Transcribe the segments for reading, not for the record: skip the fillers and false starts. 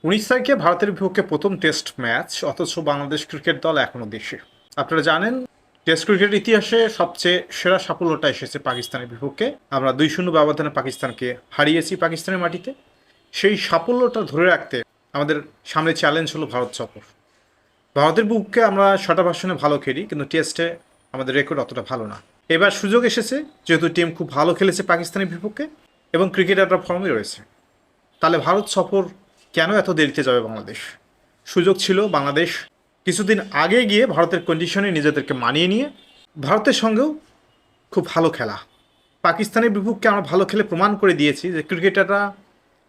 19 তারিখে ভারতের বিপক্ষে প্রথম টেস্ট ম্যাচ, অথচ বাংলাদেশ ক্রিকেট দল এখনও দেশে। আপনারা জানেন, টেস্ট ক্রিকেটের ইতিহাসে সবচেয়ে সেরা সাফল্যটা এসেছে পাকিস্তানের বিপক্ষে। আমরা 2-0 ব্যবধানে পাকিস্তানকে হারিয়েছি পাকিস্তানের মাটিতে। সেই সাফল্যটা ধরে রাখতে আমাদের সামনে চ্যালেঞ্জ হলো ভারত সফর। ভারতের বিপক্ষে আমরা শটা ভার্সনে ভালো খেলি, কিন্তু টেস্টে আমাদের রেকর্ড অতটা ভালো না। এবার সুযোগ এসেছে, যেহেতু টিম খুব ভালো খেলেছে পাকিস্তানের বিপক্ষে এবং ক্রিকেটাররা ফর্মে রয়েছে। তাহলে ভারত সফর কেন এত দেরিতে যাবে বাংলাদেশ? সুযোগ ছিল বাংলাদেশ কিছুদিন আগে গিয়ে ভারতের কন্ডিশনে নিজেদেরকে মানিয়ে নিয়ে ভারতের সঙ্গেও খুব ভালো খেলা। পাকিস্তানের বিপক্ষে আমরা ভালো খেলে প্রমাণ করে দিয়েছি যে ক্রিকেটাররা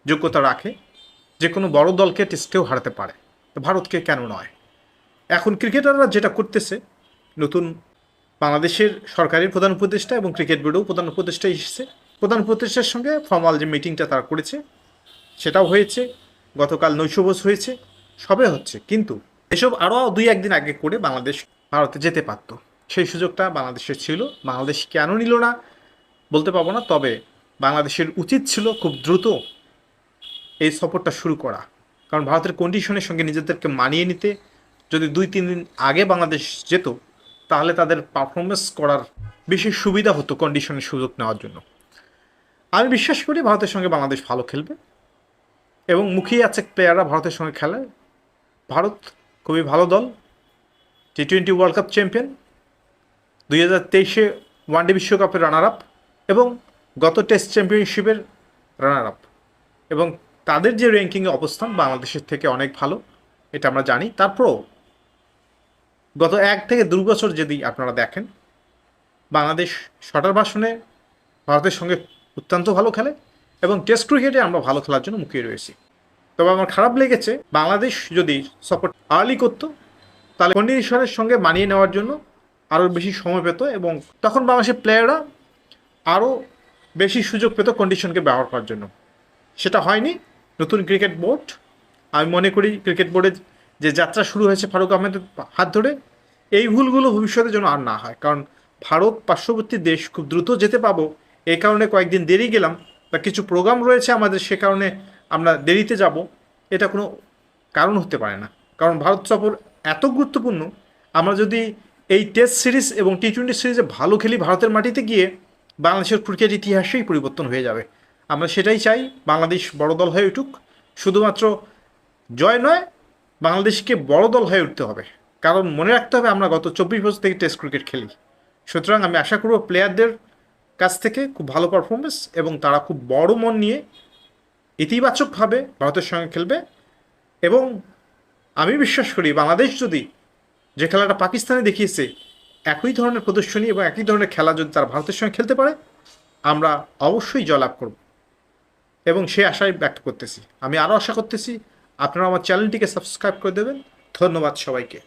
যোগ্যতা রাখে, যে কোনো বড় দলকে টেস্টেও হারাতে পারে। তো ভারতকে কেন নয়? এখন ক্রিকেটাররা যেটা করতেছে, নতুন বাংলাদেশের সরকারের প্রধান উপদেষ্টা এবং ক্রিকেট বোর্ডেও প্রধান উপদেষ্টা এসেছে। প্রধান উপদেষ্টার সঙ্গে ফর্মাল যে মিটিংটা তারা করেছে সেটাও হয়েছে, গতকাল নৈশভোজ হয়েছে, সবে হচ্ছে। কিন্তু এসব আরও 2-1 দিন আগে করে বাংলাদেশ ভারতে যেতে পারত, সেই সুযোগটা বাংলাদেশের ছিল। বাংলাদেশ কেন নিল না বলতে পারবো না, তবে বাংলাদেশের উচিত ছিল খুব দ্রুত এই সফরটা শুরু করা। কারণ ভারতের কন্ডিশনের সঙ্গে নিজেদেরকে মানিয়ে নিতে যদি 2-3 দিন আগে বাংলাদেশ যেত, তাহলে তাদের পারফরমেন্স করার বেশি সুবিধা হতো কন্ডিশনের সুযোগ নেওয়ার জন্য। আমি বিশ্বাস করি ভারতের সঙ্গে বাংলাদেশ ভালো খেলবে এবং মুখিয়ে আছে প্লেয়াররা ভারতের সঙ্গে খেলায়। ভারত খুবই ভালো দল, টি-20 ওয়ার্ল্ড কাপ চ্যাম্পিয়ন, 2023-এ ওয়ানডে বিশ্বকাপের রানার আপ এবং গত টেস্ট চ্যাম্পিয়নশিপের রানার আপ, এবং তাদের যে র্যাঙ্কিংয়ে অবস্থান বাংলাদেশের থেকে অনেক ভালো, এটা আমরা জানি। তারপরও গত 1 থেকে 2 বছর যদি আপনারা দেখেন, বাংলাদেশ শটার ভার্সনে ভারতের সঙ্গে অত্যন্ত ভালো খেলে এবং টেস্ট ক্রিকেটে আমরা ভালো খেলার জন্য মুখিয়ে রয়েছি। তবে আমার খারাপ লেগেছে, বাংলাদেশ যদি সাপোর্ট আর্লি করতো তাহলে কন্ডিশনের সঙ্গে মানিয়ে নেওয়ার জন্য আরও বেশি সময় পেত এবং তখন বাংলাদেশের প্লেয়াররা আরও বেশি সুযোগ পেত কন্ডিশনকে ব্যবহার করার জন্য। সেটা হয়নি। নতুন ক্রিকেট বোর্ড, আমি মনে করি ক্রিকেট বোর্ডের যে যাত্রা শুরু হয়েছে ফারুক আহমেদের হাত ধরে, এই ভুলগুলো ভবিষ্যতে যেন আর না হয়। কারণ ভারত পার্শ্ববর্তী দেশ, খুব দ্রুত যেতে পাবো, এই কারণে কয়েকদিন দেরি গেলাম, বা কিছু প্রোগ্রাম রয়েছে আমাদের, সে কারণে আমরা দেরিতে যাব, এটা কোনো কারণ হতে পারে না। কারণ ভারত সফর এত গুরুত্বপূর্ণ। আমরা যদি এই টেস্ট সিরিজ এবং টি-20 সিরিজে ভালো খেলি ভারতের মাটিতে গিয়ে, বাংলাদেশের ক্রিকেট ইতিহাসেই পরিবর্তন হয়ে যাবে। আমরা সেটাই চাই, বাংলাদেশ বড় দল হয়ে উঠুক। শুধুমাত্র জয় নয়, বাংলাদেশকে বড় দল হয়ে উঠতে হবে। কারণ মনে রাখতে হবে, আমরা গত 24 বছর থেকে টেস্ট ক্রিকেট খেলি। সুতরাং আমি আশা করব প্লেয়ারদের কাছ থেকে খুব ভালো পারফরমেন্স, এবং তারা খুব বড় মন নিয়ে ইতিবাচকভাবে ভারতের সঙ্গে খেলবে। এবং আমি বিশ্বাস করি বাংলাদেশ যদি যে খেলাটা পাকিস্তানে দেখিয়েছে, একই ধরনের প্রদর্শনী এবং একই ধরনের খেলা যদি তারা ভারতের সঙ্গে খেলতে পারে, আমরা অবশ্যই জয়লাভ করব এবং সে আশাই ব্যক্ত করতেছি। আমি আরও আশা করতেছি আপনারা আমার চ্যানেলটিকে সাবস্ক্রাইব করে দেবেন। ধন্যবাদ সবাইকে।